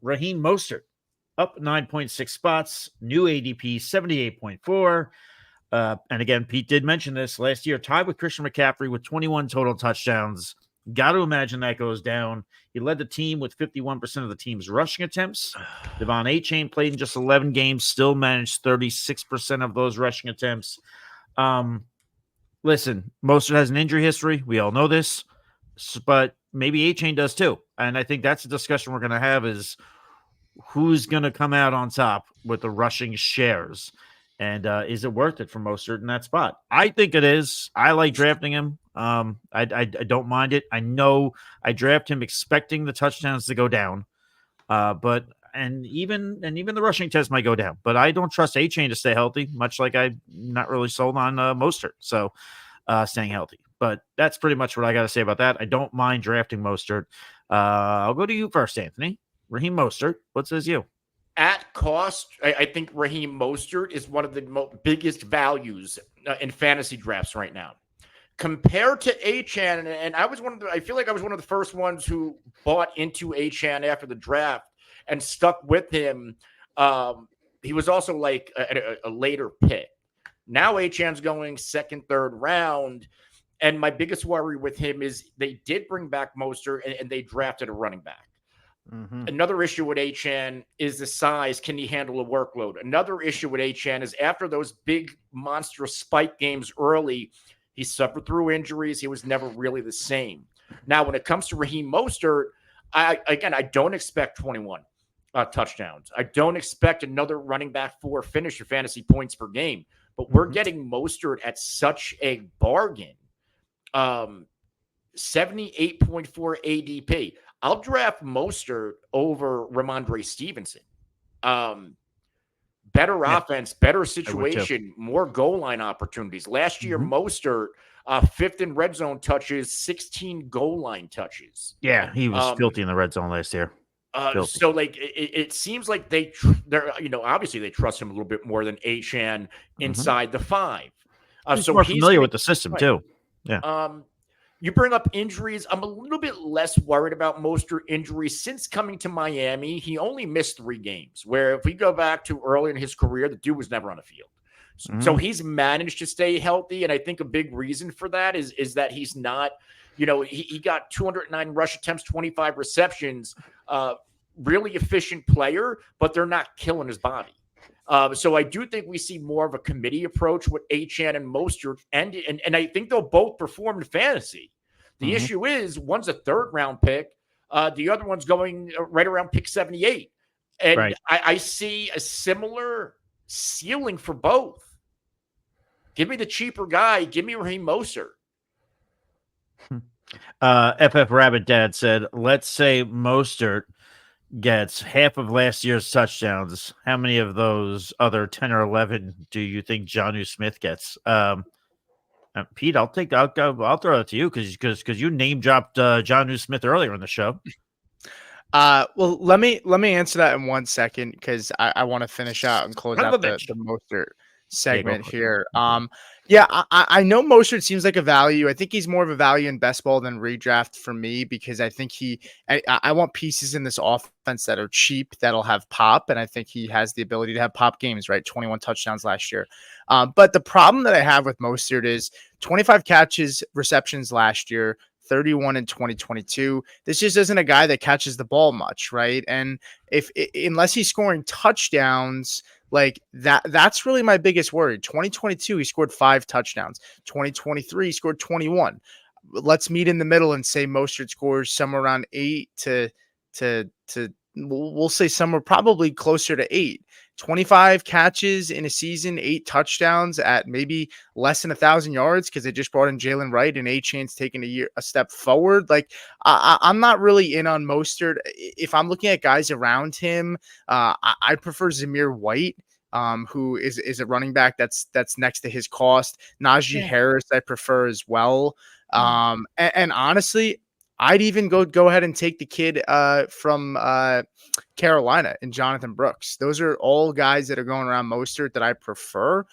Raheem Mostert up 9.6 spots, new ADP 78.4. And again, Pete did mention this last year, tied with Christian McCaffrey with 21 total touchdowns. Got to imagine that goes down. He led the team with 51% of the team's rushing attempts. Devon Achane played in just 11 games, still managed 36% of those rushing attempts. Listen, Mostert has an injury history. We all know this, but maybe Achane does too. And I think that's a discussion we're going to have is who's going to come out on top with the rushing shares. And is it worth it for Mostert in that spot? I think it is. I like drafting him. I don't mind it. I know I draft him expecting the touchdowns to go down, but even the rushing test might go down. But I don't trust Achane to stay healthy, much like I'm not really sold on Mostert. So staying healthy. But that's pretty much what I got to say about that. I don't mind drafting Mostert. I'll go to you first, Anthony. Raheem Mostert. What says you? At cost, I think Raheem Mostert is one of the biggest values in fantasy drafts right now. Compared to Achane, and I feel like I was one of the first ones who bought into Achane after the draft and stuck with him. He was also like a later pick. Now Achane's going second, third round. And my biggest worry with him is they did bring back Mostert and they drafted a running back. Mm-hmm. Another issue with Achane is the size. Can he handle a workload? Another issue with Achane is after those big monstrous spike games early, he suffered through injuries. He was never really the same. Now, when it comes to Raheem Mostert, I don't expect 21 touchdowns. I don't expect another running back 4 finisher fantasy points per game. But we're getting Mostert at such a bargain. 78.4 ADP. I'll draft Mostert over Ramondre Stevenson. Better offense, better situation, more goal line opportunities. Last year, Mostert, 5th in red zone touches, 16 goal line touches. Yeah, he was filthy in the red zone last year. So, like, it seems like they're obviously they trust him a little bit more than Achane inside the 5. He's more familiar with the system too. Yeah. You bring up injuries. I'm a little bit less worried about Mostert injuries since coming to Miami. He only missed 3 games, where if we go back to early in his career, the dude was never on the field. So he's managed to stay healthy. And I think a big reason for that is that he's not, he got 209 rush attempts, 25 receptions, really efficient player, but they're not killing his body. So I do think we see more of a committee approach with Achane and Mostert, and I think they'll both perform in fantasy. The issue is one's a 3rd round pick, the other one's going right around pick 78, and I see a similar ceiling for both. Give me the cheaper guy. Give me Raheem Mostert. FF Rabbit Dad said, "Let's say Mostert gets half of last year's touchdowns. How many of those other 10 or 11 do you think Jonnu Smith gets?" Pete, I'll throw it to you because you name dropped Jonnu Smith earlier in the show. Well, let me answer that in 1 second because I want to finish out and close out the Mostert segment here. I know Mostert seems like a value. I think he's more of a value in best ball than redraft for me because I think I want pieces in this offense that are cheap that'll have pop, and I think he has the ability to have pop games, right? 21 touchdowns last year. But the problem that I have with Mostert is 25 catches, receptions last year, 31 in 2022. This just isn't a guy that catches the ball much, right? And unless he's scoring touchdowns, like that's really my biggest worry. 2022, he scored 5 touchdowns. 2023, he scored 21. Let's meet in the middle and say Mostert scores somewhere around 8 to we'll say somewhere probably closer to 8. 25 catches in a season, 8 touchdowns at maybe less than 1,000 yards because they just brought in Jalen Wright and Achane's taking a step forward. Like I'm not really in on Mostert. If I'm looking at guys around him, I prefer Zamir White, who is a running back that's next to his cost. Najee Harris I prefer as well. And honestly, I'd even go ahead and take the kid from Carolina and Jonathan Brooks. Those are all guys that are going around Mostert that I prefer.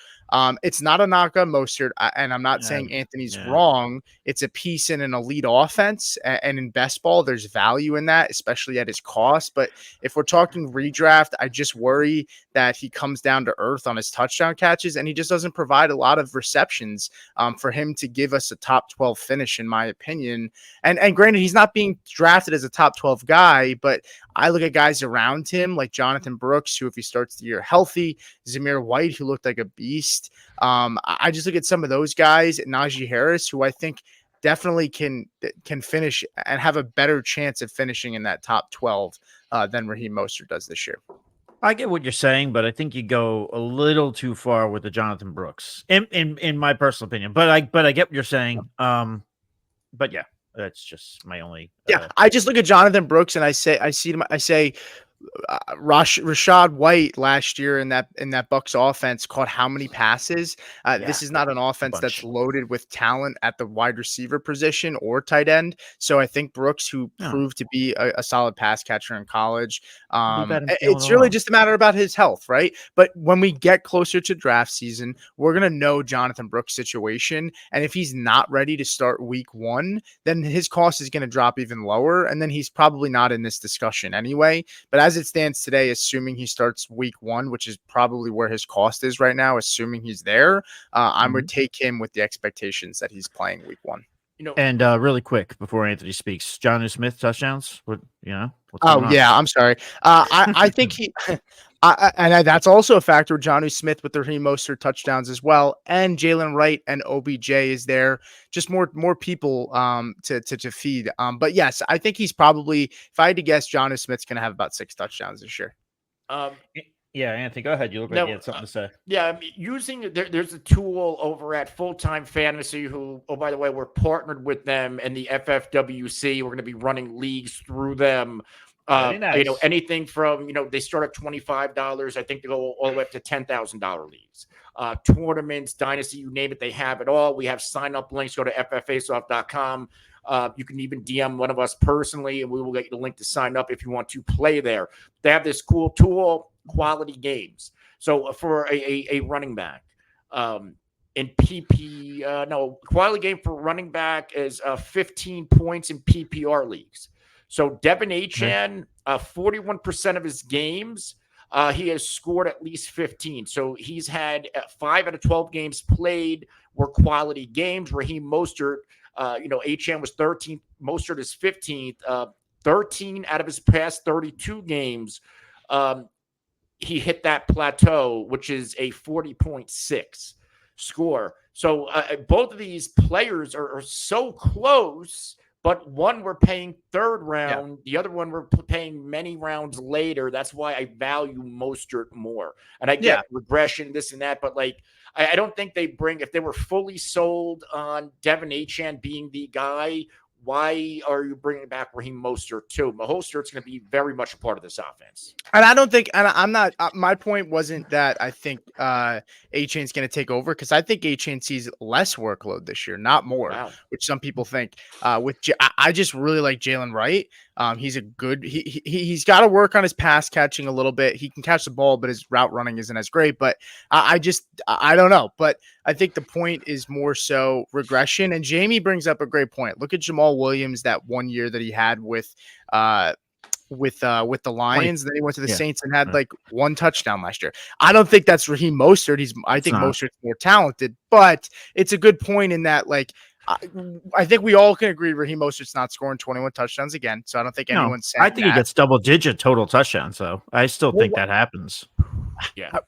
It's not a knock on Mostert, and I'm not saying Anthony's wrong. It's a piece in an elite offense, and in best ball, there's value in that, especially at his cost. But if we're talking redraft, I just worry that he comes down to earth on his touchdown catches, and he just doesn't provide a lot of receptions for him to give us a top 12 finish, in my opinion. And granted, he's not being drafted as a top 12 guy, but I look at guys around him like Jonathan Brooks, who, if he starts the year healthy, Zamir White, who looked like a beast. I just look at some of those guys, Najee Harris, who I think definitely can finish and have a better chance of finishing in that top 12 than Raheem Mostert does this year. I get what you're saying, but I think you go a little too far with the Jonathan Brooks, in my personal opinion. But I get what you're saying. But yeah, that's just my only. I just look at Jonathan Brooks and I say Rashad White last year in that Bucks offense caught how many passes? This is not an offense that's loaded with talent at the wide receiver position or tight end. So I think Brooks, who proved to be a solid pass catcher in college, it's really just a matter about his health, right? But when we get closer to draft season, we're gonna know Jonathan Brooks' situation, and if he's not ready to start week 1, then his cost is going to drop even lower, and then he's probably not in this discussion anyway. But as it stands today, assuming he starts week 1, which is probably where his cost is right now, assuming he's there, I would take him with the expectations that he's playing week 1. And really quick before Anthony speaks, Jonnu Smith touchdowns. I'm sorry. I think he. And that's also a factor with Jonnu Smith with the Raheem Mostert touchdowns as well, and Jalen Wright and OBJ is there. Just more people to feed. But yes, I think he's probably, if I had to guess, Jonnu Smith's going to have about 6 touchdowns this year. Yeah, Anthony, go ahead. You look like you had something to say. Yeah, there's a tool over at Full Time Fantasy who, oh, by the way, we're partnered with them and the FFWC. We're going to be running leagues through them. Nice. Anything from, they start at $25. I think they go all the way up to $10,000 leagues. Tournaments, dynasty, you name it, they have it all. We have sign-up links. Go to fffaceoff.com. You can even DM one of us personally, and we will get you the link to sign up if you want to play there. They have this cool tool, Quality Games. So for a running back, in Quality Game for running back is 15 points in PPR leagues. So Devin Achane, 41% of his games, he has scored at least 15. So he's had 5 out of 12 games played were quality games. Raheem Mostert, Achane was 13th. Mostert is 15th. 13 out of his past 32 games, he hit that plateau, which is a 40.6 score. So both of these players are so close. But one we're paying 3rd round, the other one we're paying many rounds later. That's why I value Mostert more. And I get regression, this and that, but I don't think they bring, if they were fully sold on Devin Achane being the guy, why are you bringing back Raheem Mostert too? Mostert's going to be very much a part of this offense. And I don't think, and I'm not, my point wasn't that I think Achane's going to take over, because I think Achane sees less workload this year, not more, which some people think. I just really like Jalen Wright. He's a good, he's got to work on his pass catching a little bit. He can catch the ball, but his route running isn't as great. But I don't know. But I think the point is more so regression. And Jamie brings up a great point. Look at Jamal Williams that one year that he had with the Lions. Then he went to the Saints and had 1 touchdown last year. I don't think that's Raheem Mostert. I think Mostert's more talented, but it's a good point in that I think we all can agree Raheem Mostert's not scoring 21 touchdowns again. So I don't think anyone's saying I think he gets double-digit total touchdowns, though. I still think that happens. Yeah.